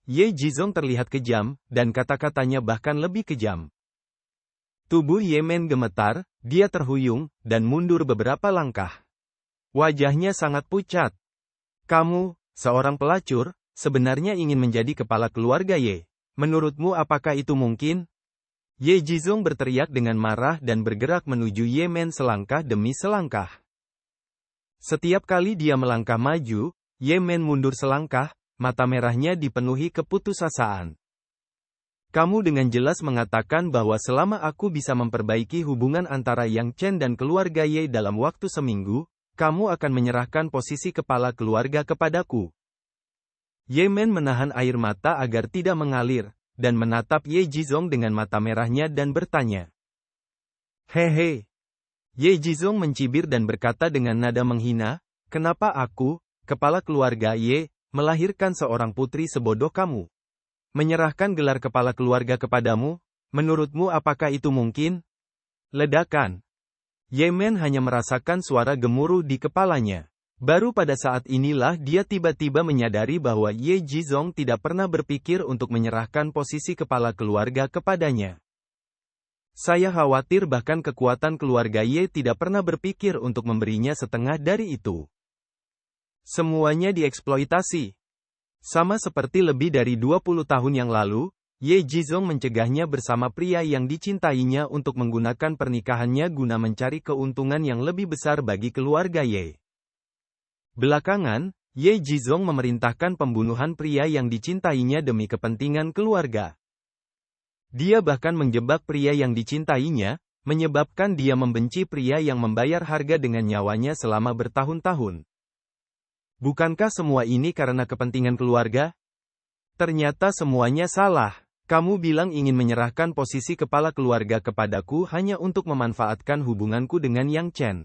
Ye Jizong terlihat kejam, dan kata-katanya bahkan lebih kejam. Tubuh Ye Men gemetar, dia terhuyung, dan mundur beberapa langkah. Wajahnya sangat pucat. Kamu, seorang pelacur, sebenarnya ingin menjadi kepala keluarga Ye. Menurutmu apakah itu mungkin? Ye Jizong berteriak dengan marah dan bergerak menuju Ye Men selangkah demi selangkah. Setiap kali dia melangkah maju, Ye Men mundur selangkah, mata merahnya dipenuhi keputusasaan. Kamu dengan jelas mengatakan bahwa selama aku bisa memperbaiki hubungan antara Yang Chen dan keluarga Ye dalam waktu seminggu, kamu akan menyerahkan posisi kepala keluarga kepadaku. Ye Men menahan air mata agar tidak mengalir, dan menatap Ye Jizong dengan mata merahnya dan bertanya. Hehe. Ye Jizong mencibir dan berkata dengan nada menghina, kenapa aku, kepala keluarga Ye, melahirkan seorang putri sebodoh kamu? Menyerahkan gelar kepala keluarga kepadamu, menurutmu apakah itu mungkin? Ledakan. Ye Men hanya merasakan suara gemuruh di kepalanya. Baru pada saat inilah dia tiba-tiba menyadari bahwa Ye Jizong tidak pernah berpikir untuk menyerahkan posisi kepala keluarga kepadanya. Saya khawatir bahkan kekuatan keluarga Ye tidak pernah berpikir untuk memberinya setengah dari itu. Semuanya dieksploitasi. Sama seperti lebih dari 20 tahun yang lalu, Ye Jizong mencegahnya bersama pria yang dicintainya untuk menggunakan pernikahannya guna mencari keuntungan yang lebih besar bagi keluarga Ye. Belakangan, Ye Jizong memerintahkan pembunuhan pria yang dicintainya demi kepentingan keluarga. Dia bahkan menjebak pria yang dicintainya, menyebabkan dia membenci pria yang membayar harga dengan nyawanya selama bertahun-tahun. Bukankah semua ini karena kepentingan keluarga? Ternyata semuanya salah. Kamu bilang ingin menyerahkan posisi kepala keluarga kepadaku hanya untuk memanfaatkan hubunganku dengan Yang Chen.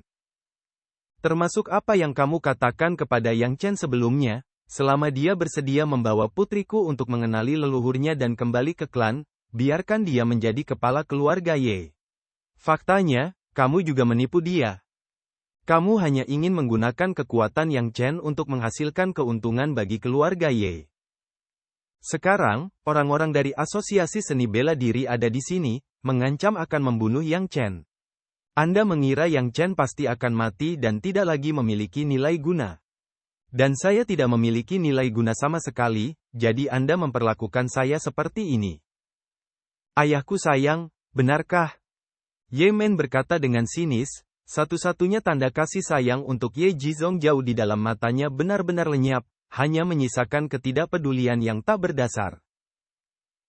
Termasuk apa yang kamu katakan kepada Yang Chen sebelumnya, selama dia bersedia membawa putriku untuk mengenali leluhurnya dan kembali ke klan, biarkan dia menjadi kepala keluarga Ye. Faktanya, kamu juga menipu dia. Kamu hanya ingin menggunakan kekuatan Yang Chen untuk menghasilkan keuntungan bagi keluarga Ye. Sekarang, orang-orang dari Asosiasi Seni Bela Diri ada di sini, mengancam akan membunuh Yang Chen. Anda mengira Yang Chen pasti akan mati dan tidak lagi memiliki nilai guna. Dan saya tidak memiliki nilai guna sama sekali, jadi Anda memperlakukan saya seperti ini. Ayahku sayang, benarkah? Ye Men berkata dengan sinis. Satu-satunya tanda kasih sayang untuk Ye Jizong jauh di dalam matanya benar-benar lenyap, hanya menyisakan ketidakpedulian yang tak berdasar.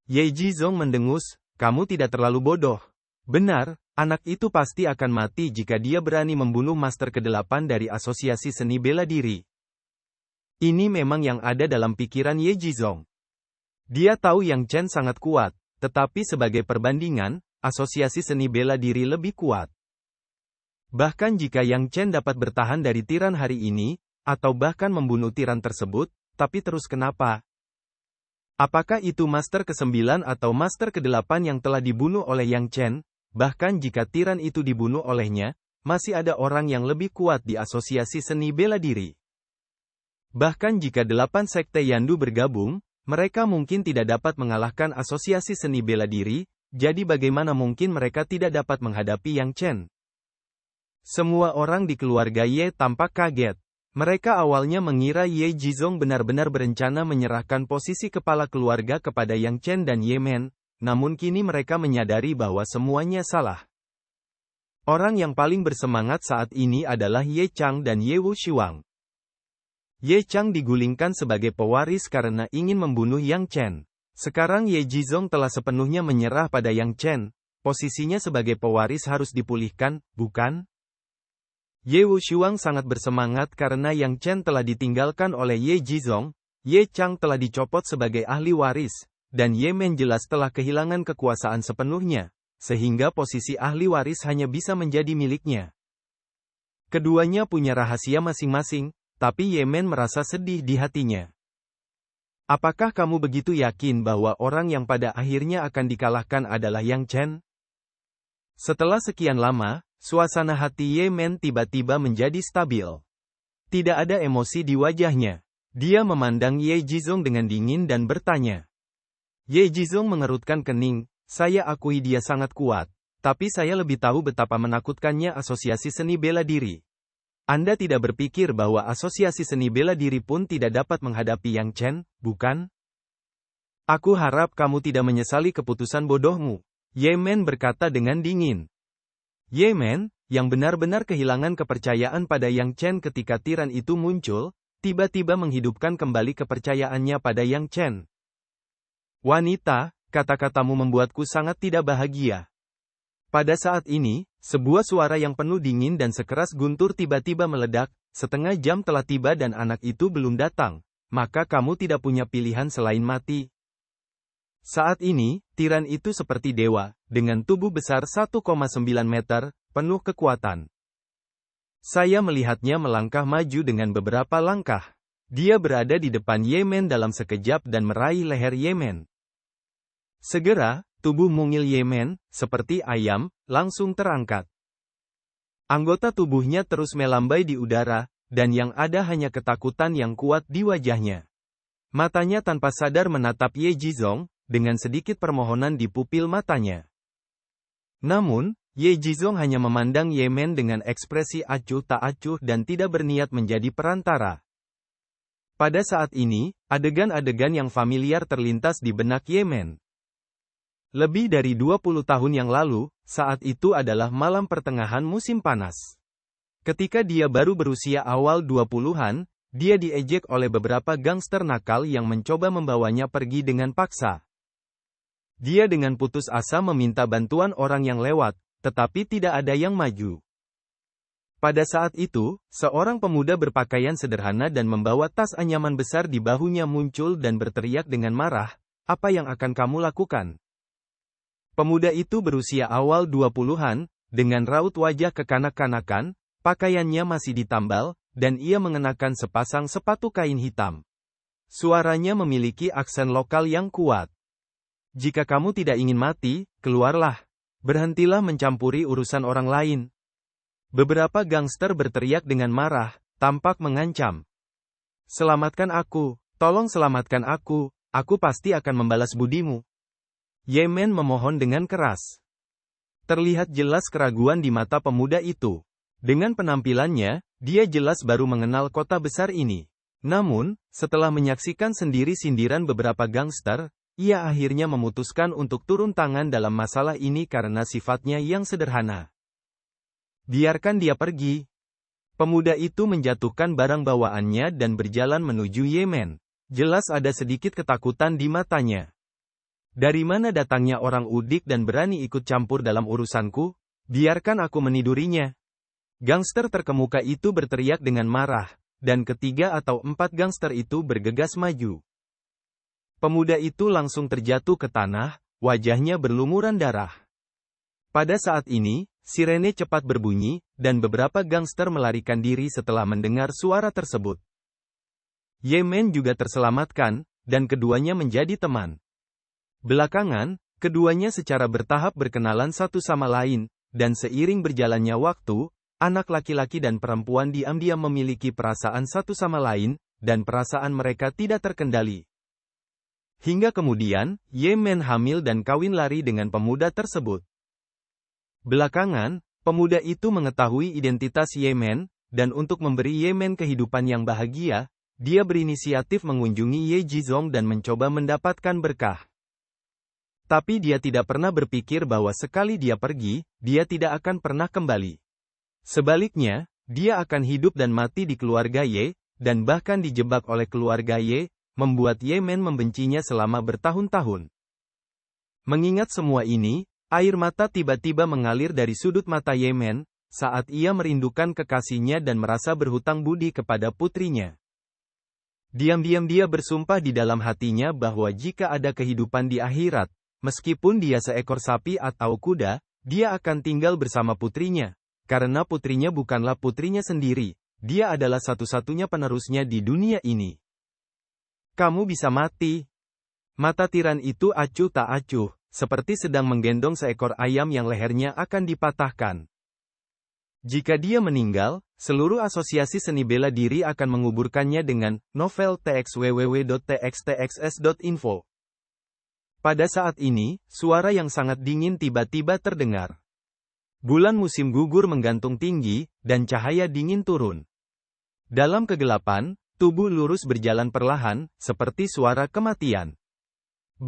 Ye Jizong mendengus, kamu tidak terlalu bodoh. Benar, anak itu pasti akan mati jika dia berani membunuh Master ke-8 dari Asosiasi Seni Bela Diri. Ini memang yang ada dalam pikiran Ye Jizong. Dia tahu Yang Chen sangat kuat, tetapi sebagai perbandingan, Asosiasi Seni Bela Diri lebih kuat. Bahkan jika Yang Chen dapat bertahan dari tiran hari ini, atau bahkan membunuh tiran tersebut, tapi terus kenapa? Apakah itu Master ke-9 atau Master ke-8 yang telah dibunuh oleh Yang Chen? Bahkan jika tiran itu dibunuh olehnya, masih ada orang yang lebih kuat di Asosiasi Seni Bela Diri. Bahkan jika 8 sekte Yandu bergabung, mereka mungkin tidak dapat mengalahkan Asosiasi Seni Bela Diri, jadi bagaimana mungkin mereka tidak dapat menghadapi Yang Chen? Semua orang di keluarga Ye tampak kaget. Mereka awalnya mengira Ye Jizong benar-benar berencana menyerahkan posisi kepala keluarga kepada Yang Chen dan Ye Men, namun kini mereka menyadari bahwa semuanya salah. Orang yang paling bersemangat saat ini adalah Ye Chang dan Ye Wushuang. Ye Chang digulingkan sebagai pewaris karena ingin membunuh Yang Chen. Sekarang Ye Jizong telah sepenuhnya menyerah pada Yang Chen, posisinya sebagai pewaris harus dipulihkan, bukan? Ye Wushuang sangat bersemangat karena Yang Chen telah ditinggalkan oleh Ye Jizong, Ye Chang telah dicopot sebagai ahli waris, dan Ye Men jelas telah kehilangan kekuasaan sepenuhnya, sehingga posisi ahli waris hanya bisa menjadi miliknya. Keduanya punya rahasia masing-masing, tapi Ye Men merasa sedih di hatinya. Apakah kamu begitu yakin bahwa orang yang pada akhirnya akan dikalahkan adalah Yang Chen? Setelah sekian lama, suasana hati Ye Men tiba-tiba menjadi stabil. Tidak ada emosi di wajahnya. Dia memandang Ye Jizong dengan dingin dan bertanya. Ye Jizong mengerutkan kening, saya akui dia sangat kuat. Tapi saya lebih tahu betapa menakutkannya asosiasi seni bela diri. Anda tidak berpikir bahwa asosiasi seni bela diri pun tidak dapat menghadapi Yang Chen, bukan? Aku harap kamu tidak menyesali keputusan bodohmu. Ye Men berkata dengan dingin. Ye Men, yang benar-benar kehilangan kepercayaan pada Yang Chen ketika tiran itu muncul, tiba-tiba menghidupkan kembali kepercayaannya pada Yang Chen. Wanita, kata-katamu membuatku sangat tidak bahagia. Pada saat ini, sebuah suara yang penuh dingin dan sekeras guntur tiba-tiba meledak, setengah jam telah tiba dan anak itu belum datang, maka kamu tidak punya pilihan selain mati. Saat ini, tiran itu seperti dewa, dengan tubuh besar 1,9 meter, penuh kekuatan. Saya melihatnya melangkah maju dengan beberapa langkah. Dia berada di depan Ye Men dalam sekejap dan meraih leher Ye Men. Segera, tubuh mungil Ye Men, seperti ayam, langsung terangkat. Anggota tubuhnya terus melambai di udara, dan yang ada hanya ketakutan yang kuat di wajahnya. Matanya tanpa sadar menatap Ye Jizong, dengan sedikit permohonan di pupil matanya. Namun, Ye Jizong hanya memandang Ye Men dengan ekspresi acuh tak acuh dan tidak berniat menjadi perantara. Pada saat ini, adegan-adegan yang familiar terlintas di benak Ye Men. Lebih dari 20 tahun yang lalu, saat itu adalah malam pertengahan musim panas. Ketika dia baru berusia awal 20-an, dia diejek oleh beberapa gangster nakal yang mencoba membawanya pergi dengan paksa. Dia dengan putus asa meminta bantuan orang yang lewat, tetapi tidak ada yang maju. Pada saat itu, seorang pemuda berpakaian sederhana dan membawa tas anyaman besar di bahunya muncul dan berteriak dengan marah, "Apa yang akan kamu lakukan?" Pemuda itu berusia awal 20-an, dengan raut wajah kekanak-kanakan, pakaiannya masih ditambal, dan ia mengenakan sepasang sepatu kain hitam. Suaranya memiliki aksen lokal yang kuat. Jika kamu tidak ingin mati, keluarlah. Berhentilah mencampuri urusan orang lain. Beberapa gangster berteriak dengan marah, tampak mengancam. Selamatkan aku, tolong selamatkan aku pasti akan membalas budimu. Ye Men memohon dengan keras. Terlihat jelas keraguan di mata pemuda itu. Dengan penampilannya, dia jelas baru mengenal kota besar ini. Namun, setelah menyaksikan sendiri sindiran beberapa gangster, ia akhirnya memutuskan untuk turun tangan dalam masalah ini karena sifatnya yang sederhana. Biarkan dia pergi. Pemuda itu menjatuhkan barang bawaannya dan berjalan menuju Ye Men. Jelas ada sedikit ketakutan di matanya. Dari mana datangnya orang udik dan berani ikut campur dalam urusanku? Biarkan aku menidurinya. Gangster terkemuka itu berteriak dengan marah, dan ketiga atau empat gangster itu bergegas maju. Pemuda itu langsung terjatuh ke tanah, wajahnya berlumuran darah. Pada saat ini, sirene cepat berbunyi, dan beberapa gangster melarikan diri setelah mendengar suara tersebut. Ye Men juga terselamatkan, dan keduanya menjadi teman. Belakangan, keduanya secara bertahap berkenalan satu sama lain, dan seiring berjalannya waktu, anak laki-laki dan perempuan diam-diam memiliki perasaan satu sama lain, dan perasaan mereka tidak terkendali. Hingga kemudian, Ye Men hamil dan kawin lari dengan pemuda tersebut. Belakangan, pemuda itu mengetahui identitas Ye Men, dan untuk memberi Ye Men kehidupan yang bahagia, dia berinisiatif mengunjungi Ye Jizong dan mencoba mendapatkan berkah. Tapi dia tidak pernah berpikir bahwa sekali dia pergi, dia tidak akan pernah kembali. Sebaliknya, dia akan hidup dan mati di keluarga Ye, dan bahkan dijebak oleh keluarga Ye, membuat Ye Men membencinya selama bertahun-tahun. Mengingat semua ini, air mata tiba-tiba mengalir dari sudut mata Ye Men, saat ia merindukan kekasihnya dan merasa berhutang budi kepada putrinya. Diam-diam dia bersumpah di dalam hatinya bahwa jika ada kehidupan di akhirat, meskipun dia seekor sapi atau kuda, dia akan tinggal bersama putrinya. Karena putrinya bukanlah putrinya sendiri, dia adalah satu-satunya penerusnya di dunia ini. Kamu bisa mati. Mata tiran itu acuh tak acuh, seperti sedang menggendong seekor ayam yang lehernya akan dipatahkan. Jika dia meninggal, seluruh asosiasi seni bela diri akan menguburkannya dengan novel TX www.txtxs.info. Pada saat ini, suara yang sangat dingin tiba-tiba terdengar. Bulan musim gugur menggantung tinggi, dan cahaya dingin turun. Dalam kegelapan, tubuh lurus berjalan perlahan, seperti suara kematian.